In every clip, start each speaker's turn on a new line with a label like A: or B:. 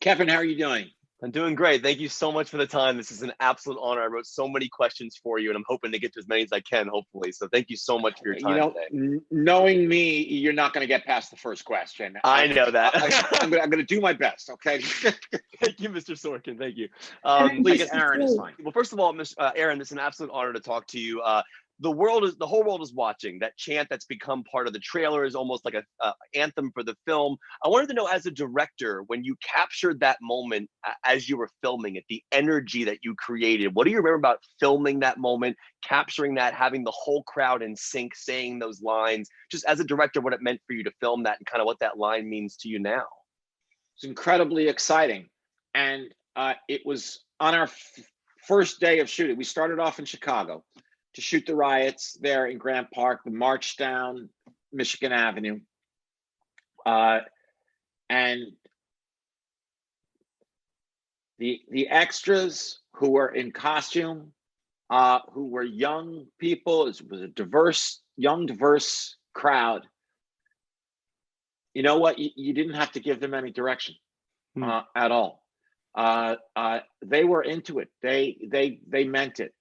A: Kevin, how are you doing?
B: I'm doing great. Thank you so much for the time. This is an absolute honor. I wrote so many questions for you, and I'm hoping to get to as many as I can, hopefully. So thank you so much for your
A: You
B: time
A: know,
B: today.
A: knowing me, you're not going to get past the first question.
B: I know that.
A: I'm going to do my best. Okay.
B: Thank you, Mr. Sorkin. Thank you.
A: Please, Aaron is fine.
B: Well, first of all, Aaron, it's an absolute honor to talk to you. The whole world is watching. That chant that's become part of the trailer is almost like a anthem for the film. I wanted to know, as a director, when you captured that moment as you were filming it, the energy that you created. What do you remember about filming that moment, capturing that, having the whole crowd in sync, saying those lines? Just as a director, what it meant for you to film that, and kind of what that line means to you now.
A: It's incredibly exciting, and it was on our first day of shooting. We started off in Chicago to shoot the riots there in Grant Park, the march down Michigan Avenue. And the extras who were in costume, who were young people, it was a diverse crowd. You know what? You didn't have to give them any direction at all. They were into it. They meant it.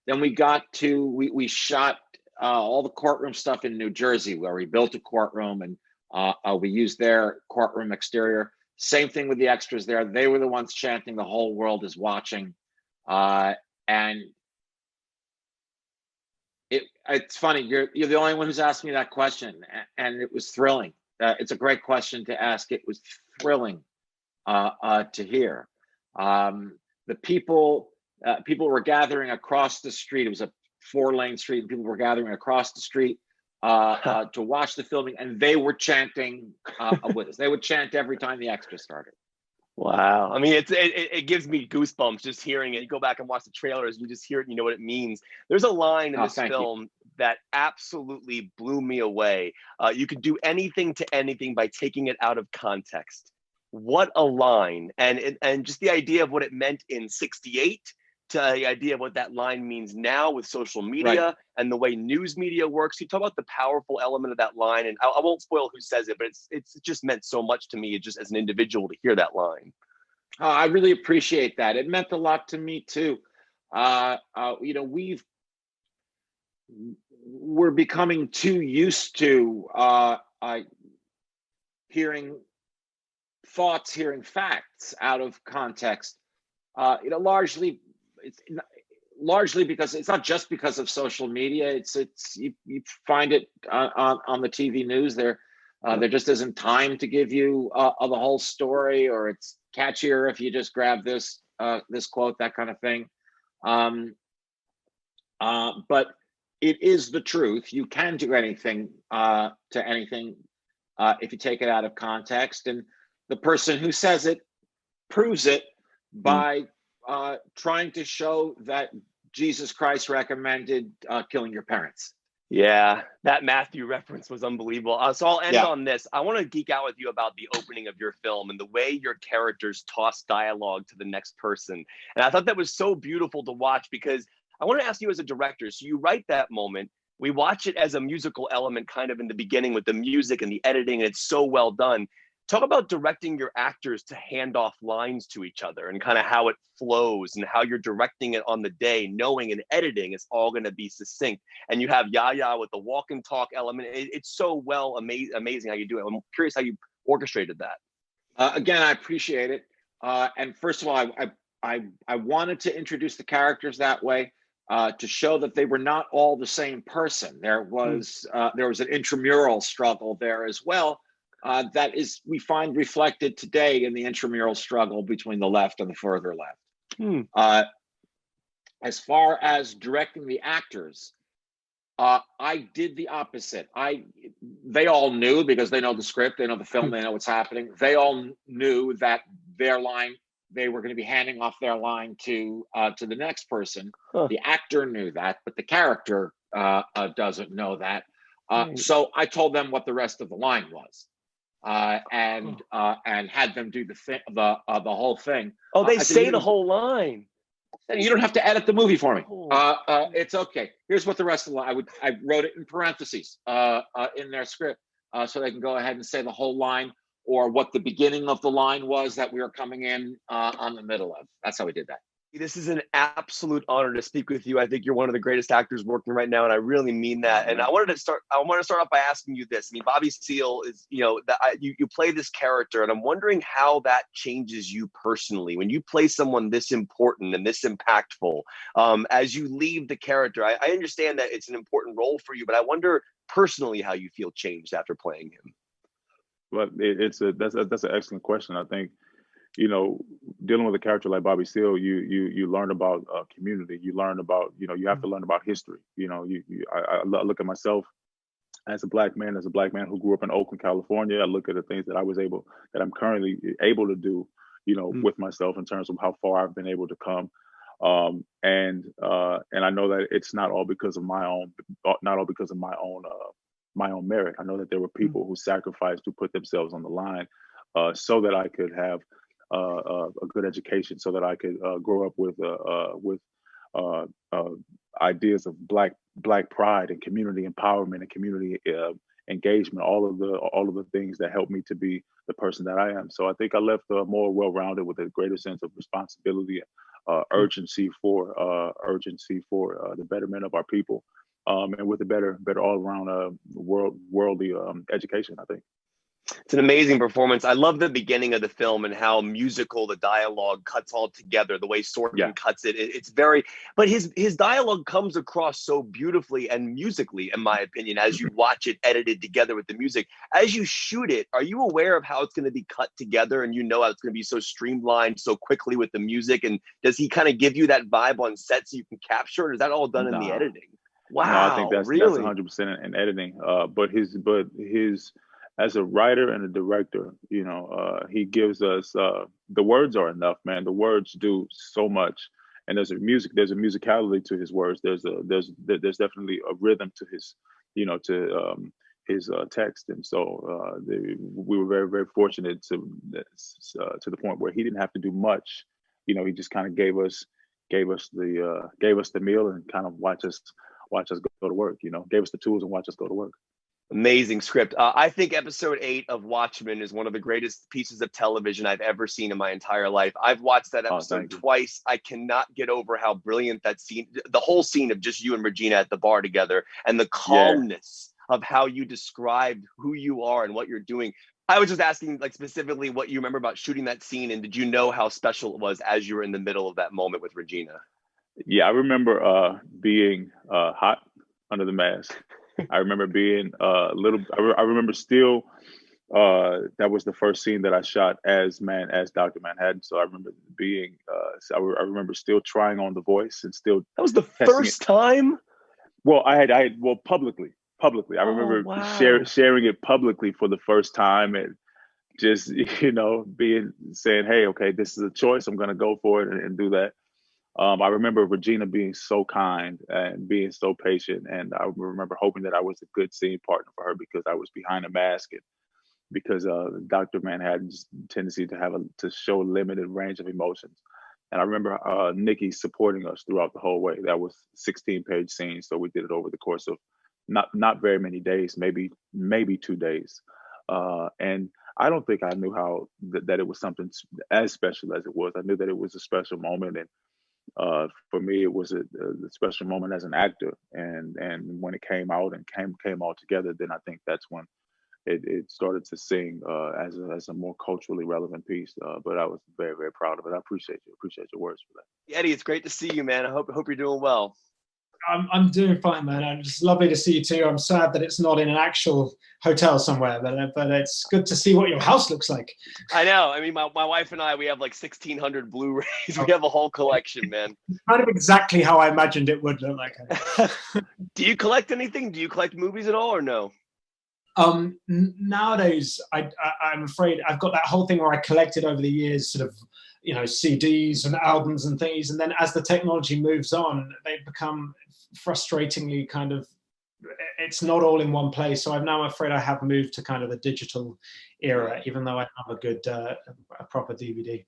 A: Then we shot all the courtroom stuff in New Jersey, where we built a courtroom, and we used their courtroom exterior. Same thing with the extras there. They were the ones chanting, "The whole world is watching." And it's funny, you're the only one who's asked me that question, and it was thrilling. It's a great question to ask. It was thrilling to hear. The people were gathering across the street. It was a 4-lane street, and people were gathering across the street to watch the filming, and they were chanting with us. They would chant every time the extra started.
B: Wow. I mean, it gives me goosebumps just hearing it. You go back and watch the trailers, you just hear it and you know what it means. There's a line in this film that absolutely blew me away. You could do anything to anything by taking it out of context. What a line. And just the idea of what it meant in '68 to the idea of what that line means now with social media and the way news media works. You talk about the powerful element of that line, and I won't spoil who says it, but it's just meant so much to me, just as an individual, to hear that line.
A: I really appreciate that. It meant a lot to me too. We're becoming too used to hearing thoughts, hearing facts out of context. Largely because it's not just because of social media. It's you find it on the TV news. There just isn't time to give you the whole story, or it's catchier if you just grab this quote, that kind of thing. But it is the truth. You can do anything to anything if you take it out of context, and the person who says it proves it by trying to show that Jesus Christ recommended killing your parents.
B: Yeah, that Matthew reference was unbelievable. So I'll end on this. I want to geek out with you about the opening of your film and the way your characters toss dialogue to the next person. And I thought that was so beautiful to watch, because I want to ask you, as a director, so you write that moment, we watch it as a musical element kind of in the beginning with the music and the editing, and it's so well done. Talk about directing your actors to hand off lines to each other and kind of how it flows, and how you're directing it on the day, knowing in editing it's all going to be succinct. And you have Yahya with the walk and talk element. It's so amazing how you do it. I'm curious how you orchestrated that.
A: Again, I appreciate it. And first of all, I wanted to introduce the characters that way to show that they were not all the same person. There was an intramural struggle there as well. That is, we find reflected today in the intramural struggle between the left and the further left. As far as directing the actors, I did the opposite. They all knew, because they know the script, they know the film, they know what's happening. They all knew that their line, they were going to be handing off their line to the next person. The actor knew that, but the character doesn't know that. So I told them what the rest of the line was. And had them do the whole thing.
B: Oh, they say the whole line.
A: You don't have to edit the movie for me. It's okay. Here's what the rest of the line. I wrote it in parentheses in their script, so they can go ahead and say the whole line. or what the beginning of the line was that we were coming in on the middle of. That's how we did that.
B: This is an absolute honor to speak with you. I think you're one of the greatest actors working right now, and I really mean that. And I wanted to start off by asking you this. I mean, Bobby Seale is, you play this character, and I'm wondering how that changes you personally when you play someone this important and this impactful. As you leave the character, I understand that it's an important role for you, but I wonder personally how you feel changed after playing him.
C: Well, that's an excellent question. I think, dealing with a character like Bobby Seale, you learn about community. You learn about, you have to learn about history. I look at myself as a black man who grew up in Oakland, California. I look at the things that I'm currently able to do, with myself in terms of how far I've been able to come. And I know that it's not all because of my own merit. I know that there were people who sacrificed, who put themselves on the line, so that I could have a good education, so that I could grow up with ideas of black pride and community empowerment and community engagement, all of the things that helped me to be the person that I am. So I think I left more well-rounded with a greater sense of responsibility, urgency for the betterment of our people, and with a better all-around worldly education, I think.
B: It's an amazing performance. I love the beginning of the film and how musical the dialogue cuts all together, the way Sorkin cuts it. It's very, but his dialogue comes across so beautifully and musically, in my opinion, as you watch it edited together with the music. As you shoot it, are you aware of how it's going to be cut together, and how it's going to be so streamlined so quickly with the music? And does he kind of give you that vibe on set so you can capture it, or is that all done in the editing? Wow,
C: no, I think that's
B: really?
C: 100% in editing. But his as a writer and a director, he gives us the words are enough, man. The words do so much, and there's a musicality to his words. There's definitely a rhythm to his, his text, and so we were very, very fortunate to the point where he didn't have to do much. He just kind of gave us the meal and kind of watch us go to work. Gave us the tools and watch us go to work.
B: Amazing script. I think episode 8 of Watchmen is one of the greatest pieces of television I've ever seen in my entire life. I've watched that episode twice. I cannot get over how brilliant that scene, the whole scene of just you and Regina at the bar together, and the calmness of how you described who you are and what you're doing. I was just asking, specifically what you remember about shooting that scene, and did you know how special it was as you were in the middle of that moment with Regina?
C: Yeah, I remember being hot under the mask. I remember being I remember still, that was the first scene that I shot as Dr. Manhattan. So I remember being, I remember still trying on the voice and still.
B: That was the first time?
C: Well, publicly. I remember sharing it publicly for the first time, and just, saying, hey, okay, this is a choice. I'm going to go for it and do that. I remember Regina being so kind and being so patient, and I remember hoping that I was a good scene partner for her because I was behind a mask, and because Dr. Manhattan's tendency to show a limited range of emotions. And I remember Nikki supporting us throughout the whole way. That was 16-page scene, so we did it over the course of not very many days, maybe 2 days. And I don't think I knew how that it was something as special as it was. I knew that it was a special moment, and for me, it was a special moment as an actor, and when it came out and came all together, then I think that's when it started to sing as a more culturally relevant piece. But I was very, very proud of it. I appreciate your words for that.
B: Eddie, it's great to see you, man. I hope you're doing well.
D: I'm doing fine, man. I'm just lovely to see you too. I'm sad that it's not in an actual hotel somewhere, but it's good to see what your house looks like.
B: I know. I mean, my wife and I, we have 1,600 Blu-rays. We have a whole collection, man.
D: Kind of exactly how I imagined it would look like.
B: Do you collect anything? Do you collect movies at all, or no?
D: Nowadays, I'm afraid I've got that whole thing where I collected over the years, sort of, CDs and albums and things, and then as the technology moves on, they become frustratingly kind of, it's not all in one place. So I'm now afraid I have moved to kind of the digital era, even though I have a good, a proper DVD.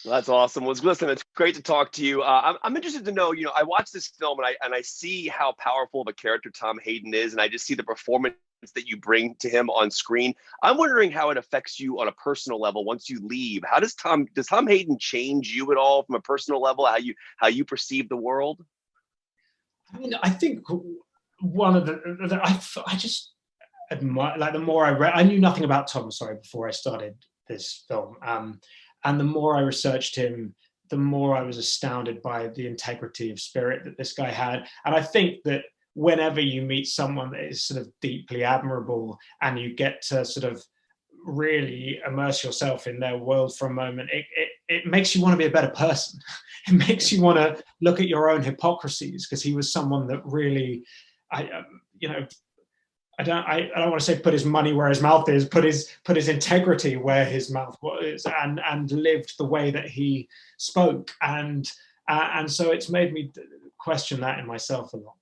B: Well, that's awesome. Well, listen, it's great to talk to you. I'm interested to know, I watched this film and I see how powerful of a character Tom Hayden is, and I just see the performance that you bring to him on screen. I'm wondering how it affects you on a personal level once you leave. How does Tom Hayden change you at all from a personal level, how you perceive the world?
D: I mean, I think one of I just admire, like, the more I read, I knew nothing about Tom, sorry, before I started this film. And the more I researched him, the more I was astounded by the integrity of spirit that this guy had. And I think that whenever you meet someone that is sort of deeply admirable and you get to sort of really immerse yourself in their world for a moment, it makes you want to be a better person. It makes you want to look at your own hypocrisies, because he was someone that really, I don't want to say put his money where his mouth is, put his integrity where his mouth was, and lived the way that he spoke, and so it's made me question that in myself a lot.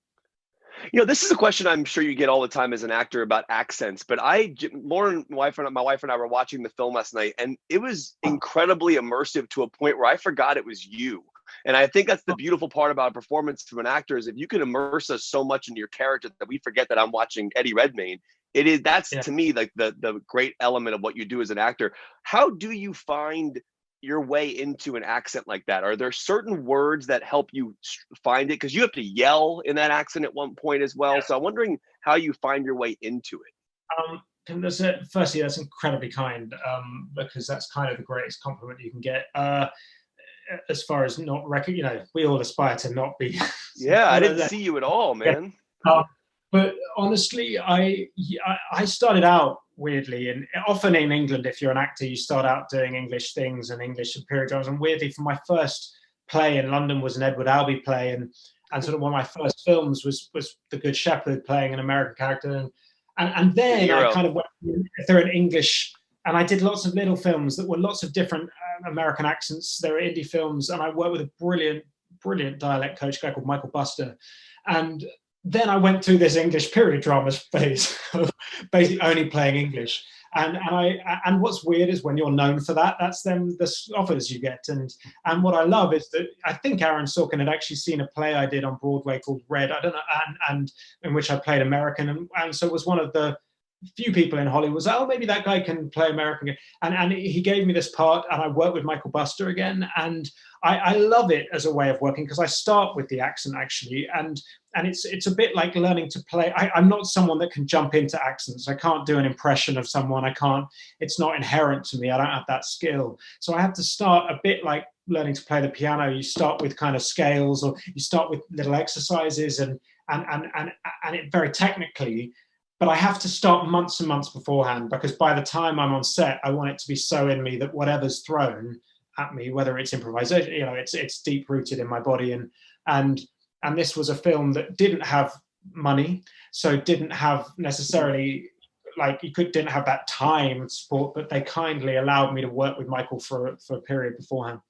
B: You know, this is a question I'm sure you get all the time as an actor about accents, but Lauren, my wife and I were watching the film last night, and it was incredibly immersive to a point where I forgot it was you. And I think that's the beautiful part about a performance from an actor, is if you can immerse us so much into your character that we forget that I'm watching Eddie Redmayne. That's to me like the great element of what you do as an actor. How do you find your way into an accent like that? Are there certain words that help you find it? Because you have to yell in that accent at one point as well. Yeah. So I'm wondering how you find your way into it.
D: Firstly, that's incredibly kind, because that's kind of the greatest compliment you can get. As far as not we all aspire to not be.
B: Yeah, I didn't see you at all, man.
D: But honestly, I started out weirdly, and often in England, if you're an actor, you start out doing English things and English and period dramas. And weirdly, for my first play in London was an Edward Albee play, and sort of one of my first films was The Good Shepherd, playing an American character, and then I kind of went through an English, and I did lots of little films that were lots of different American accents. They were indie films, and I worked with a brilliant dialect coach, a guy called Michael Buster, and then I went through this English period dramas phase of basically only playing English. And what's weird is when you're known for that, that's then the offers you get. And what I love is that I think Aaron Sorkin had actually seen a play I did on Broadway called Red, I don't know, and in which I played American, and so was one of the few people in Hollywood was, oh, maybe that guy can play American. And he gave me this part, and I worked with Michael Buster again. And I love it as a way of working, because I start with the accent actually. And it's a bit like learning to play. I'm not someone that can jump into accents. I can't do an impression of someone. It's not inherent to me. I don't have that skill. So I have to start a bit like learning to play the piano. You start with kind of scales, or you start with little exercises and it very technically. But I have to start months and months beforehand, because by the time I'm on set, I want it to be so in me that whatever's thrown at me, whether it's improvisation, it's deep rooted in my body. And this was a film that didn't have money, so didn't have necessarily didn't have that time support, but they kindly allowed me to work with Michael for a period beforehand.